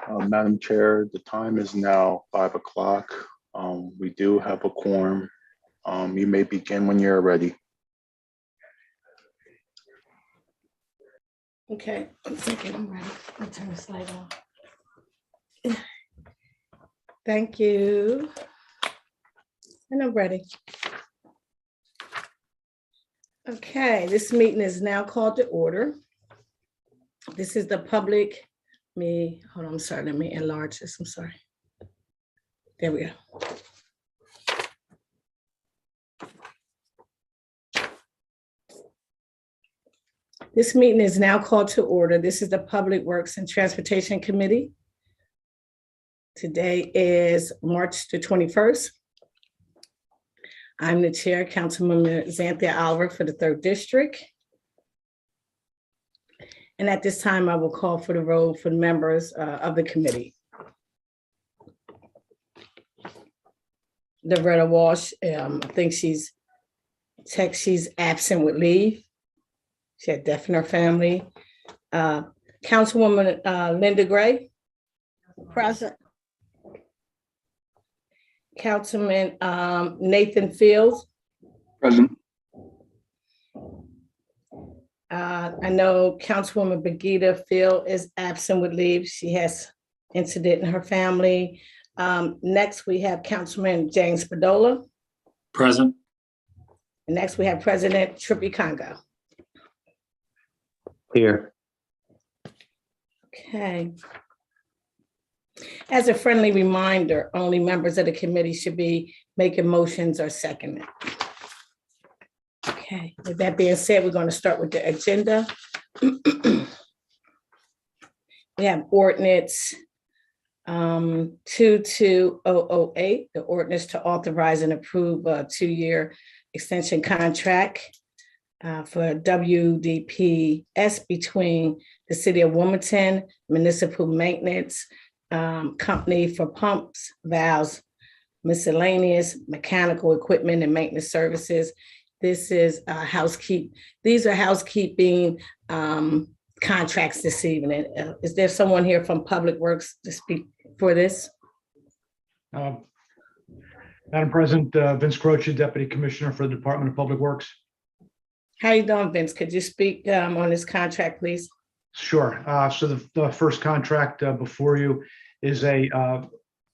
Madam Chair, the time is now 5 o'clock. We do have a quorum. You may begin when you're ready. Okay, one second, I'm ready. I'll turn the slide on. Thank you. And I'm ready. Okay, this meeting is now called to order. This is the public, hold on, I'm sorry, let me enlarge this, I'm sorry. There we go. This meeting is now called to order. This is the Public Works and Transportation Committee. Today is March the 21st. I'm the chair, Councilwoman Xanthia Oliver for the 3rd District. And at this time, I will call for the roll for the members of the committee. Loretta Walsh, I think she's absent with leave. She had death in her family. Councilwoman Linda Gray. Present. Councilman Nathan Fields. Present. I know Councilwoman Brigida Field is absent with leave. She has incident in her family. Next, we have Councilman James Spadola. Present. And next, we have President Trippy Congo. Here. Okay. As a friendly reminder, only members of the committee should be making motions or seconding. Okay, with that being said, we're going to start with the agenda. We have ordinance 22008, the ordinance to authorize and approve a 2-year extension contract for WDPS between the City of Wilmington Municipal Maintenance Company for pumps, valves, miscellaneous mechanical equipment and maintenance services. This is these are housekeeping contracts this evening. Is there someone here from Public Works to speak for this? Madam President, Vince Croce, Deputy Commissioner for the Department of Public Works. How you doing, Vince? Could you speak on this contract, please? Sure. So the first contract before you is a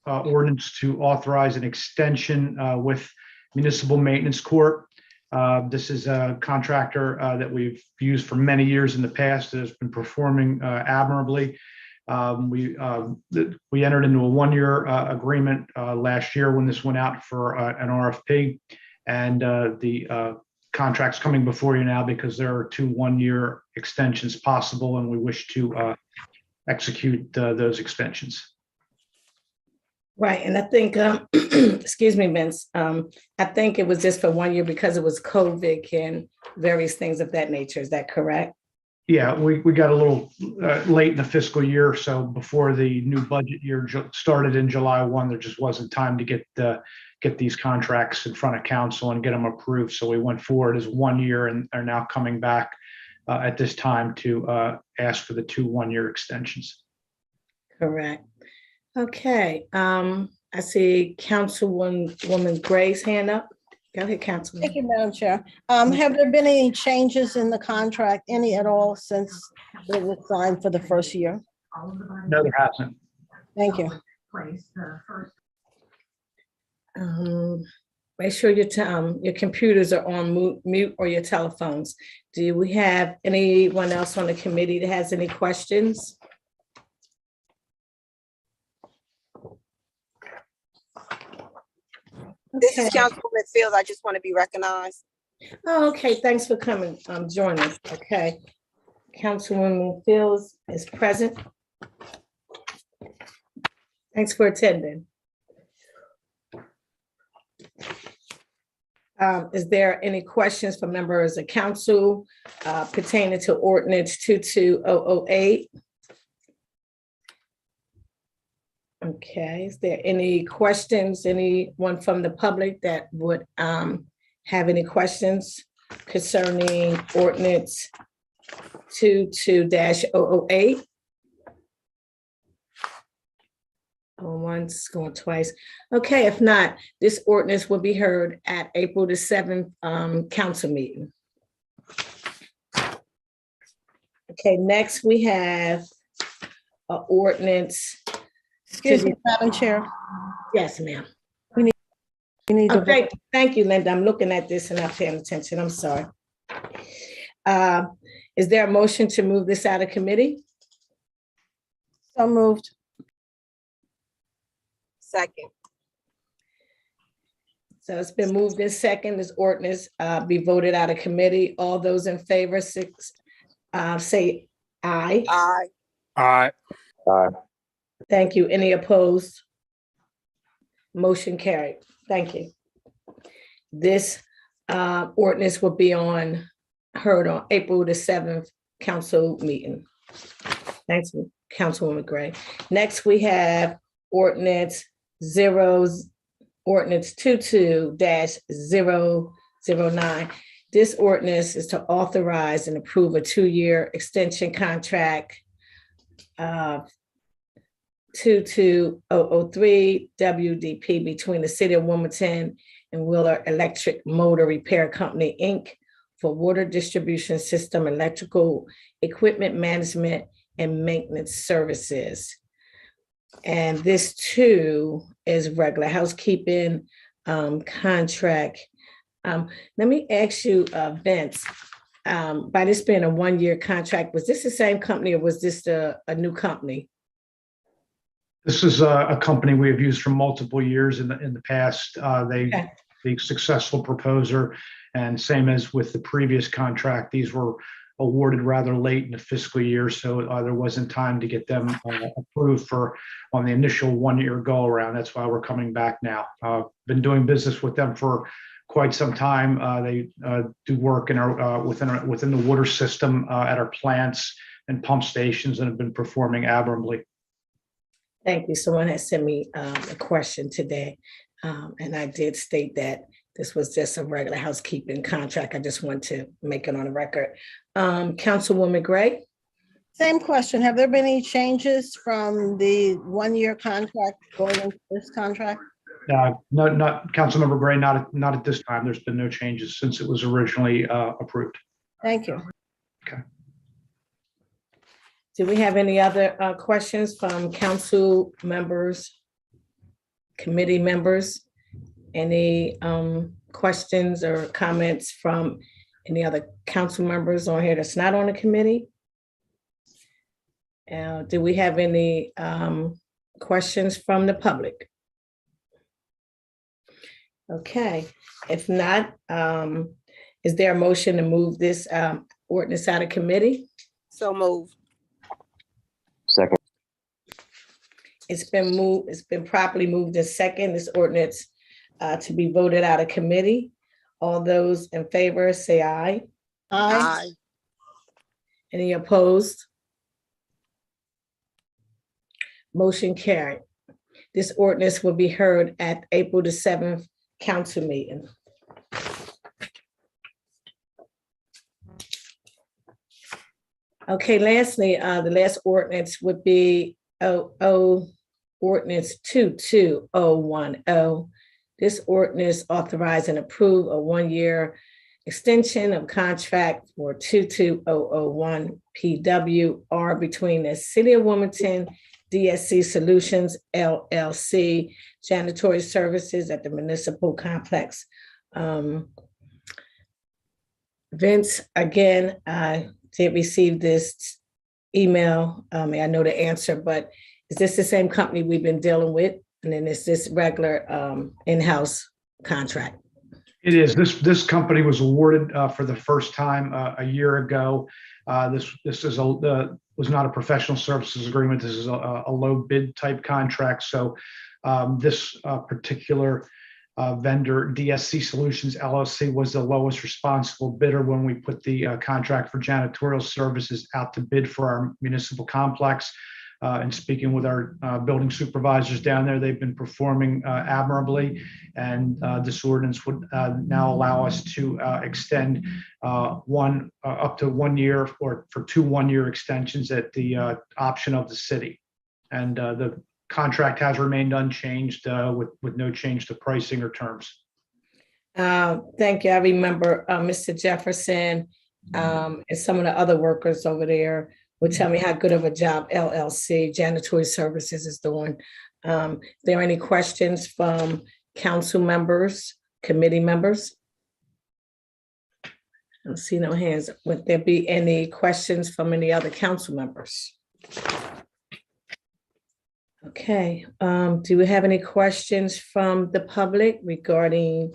ordinance to authorize an extension with Municipal Maintenance Corp. This is a contractor that we've used for many years in the past that has been performing admirably. We entered into a 1-year agreement last year when this went out for an RFP, and the contract's coming before you now because there are 2 1-year extensions possible, and we wish to execute those extensions. Right, and I think, excuse me, Vince, I think it was just for 1 year because it was COVID and various things of that nature. Is that correct? Yeah, we got a little late in the fiscal year, so before the new budget year started in July 1, there just wasn't time to get these contracts in front of council and get them approved. So we went forward as 1 year and are now coming back at this time to ask for the 2 1-year extensions. Correct. Okay, I see Councilwoman Gray's hand up. Go ahead, Councilwoman. Thank you, Madam Chair. Have there been any changes in the contract, any at all, since it was signed for the first year? No, there hasn't. Thank you. Make sure your computers are on mute or your telephones. Do we have anyone else on the committee that has any questions? This is Councilwoman Fields. I just want to be recognized. Oh, okay. Thanks for coming. Join us. Okay. Councilwoman Fields is present. Thanks for attending. Is there any questions from members of council pertaining to ordinance 22008? Okay, is there any questions, anyone from the public that would have any questions concerning ordinance 22-008? Going once, going twice. Okay, if not, this ordinance will be heard at April the 7th council meeting. Okay, next we have an ordinance. Excuse me, Madam Chair. Yes, ma'am. You need to vote. Thank you, Linda. I'm looking at this and not paying attention. I'm sorry. Is there a motion to move this out of committee? So moved. Second. So it's been moved in second, this ordinance be voted out of committee. All those in favor, say aye. Aye. Aye. Thank you. Any opposed? Motion carried. Thank you. This ordinance will be heard on April the 7th council meeting. Thanks, Councilwoman Gray. Next, we have ordinance 22-009. This ordinance is to authorize and approve a 2-year extension contract 22003 WDP between the City of Wilmington and Wheeler Electric Motor Repair Company, Inc. for water distribution system, electrical equipment management, and maintenance services. And this too is regular housekeeping contract. Let me ask you, Vince, by this being a 1-year contract, was this the same company or was this a new company? This is a company we have used for multiple years in the past. The successful proposer, and same as with the previous contract, these were awarded rather late in the fiscal year, so there wasn't time to get them approved on the initial 1-year go around. That's why we're coming back now. Been doing business with them for quite some time. They do work in within the water system at our plants and pump stations, and have been performing admirably. Thank you. Someone has sent me a question today, and I did state that this was just a regular housekeeping contract. I just want to make it on the record. Councilwoman Gray? Same question. Have there been any changes from the 1-year contract going into this contract? Not Councilmember Gray, not at this time. There's been no changes since it was originally approved. Thank you. Okay. Do we have any other questions from council members, committee members? Any questions or comments from any other council members on here that's not on the committee? Do we have any questions from the public? Okay, if not, is there a motion to move this ordinance out of committee? So moved. Second. It's been properly moved in second, this ordinance to be voted out of committee. All those in favor say aye. Aye. Any opposed? Motion carried. This ordinance will be heard at April the 7th council meeting. Okay, lastly, the last ordinance would be ordinance 22010. This ordinance authorize and approve a 1-year extension of contract for 22001 PWR between the City of Wilmington, DSC Solutions LLC, janitorial services at the municipal complex. Vince, again, I did receive this email. I know the answer, but is this the same company we've been dealing with? And then is this regular in-house contract? It is. This company was awarded for the first time a year ago. This was not a professional services agreement. This is a low bid type contract. So this particular vendor, DSC Solutions LLC, was the lowest responsible bidder when we put the contract for janitorial services out to bid for our municipal complex. And speaking with our building supervisors down there, they've been performing admirably. And this ordinance would now allow us to extend up to 1 year or for 2 1-year extensions at the option of the city. And the contract has remained unchanged with no change to pricing or terms. Thank you. I remember Mr. Jefferson and some of the other workers over there would tell me how good of a job LLC Janitorial Services is doing. Are there any questions from council members, committee members? I don't see no hands. Would there be any questions from any other council members? Okay, do we have any questions from the public regarding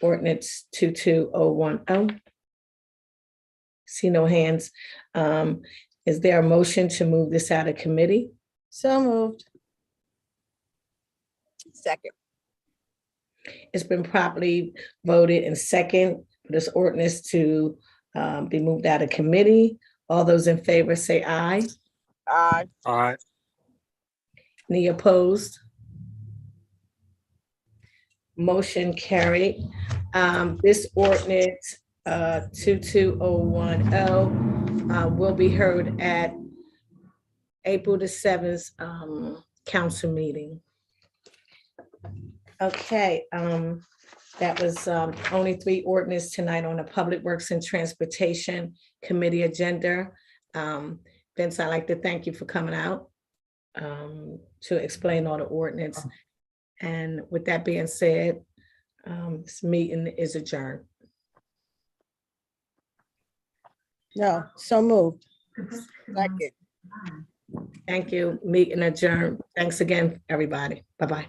ordinance 22010? See no hands. Is there a motion to move this out of committee? So moved. Second. It's been properly voted and second for this ordinance to be moved out of committee. All those in favor say aye. Aye. Aye. Any opposed? Motion carried. This ordinance 22010 will be heard at April the 7th council meeting. Okay, that was only 3 ordinance tonight on the Public Works and Transportation Committee agenda. Vince, I'd like to thank you for coming out to explain all the ordinance. And with that being said, this meeting is adjourned. No, so moved. Second. Thank you. Meeting adjourned. Thanks again, everybody. Bye-bye.